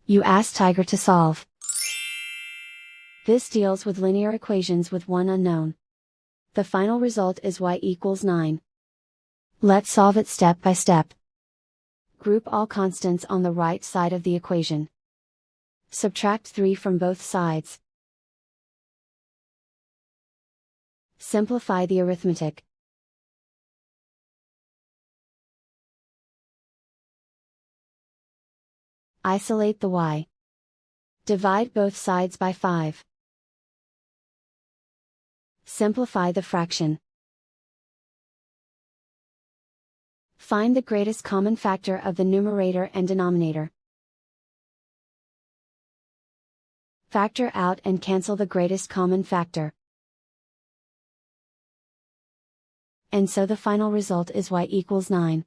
You ask Tiger to solve. This deals with linear equations with one unknown. The final result is y equals 9. Let's solve it step by step. Group all constants on the right side of the equation. Subtract 3 from both sides. Simplify the arithmetic. Isolate the y. Divide both sides by 5. Simplify the fraction. Find the greatest common factor of the numerator and denominator. Factor out and cancel the greatest common factor. And so the final result is y equals 9.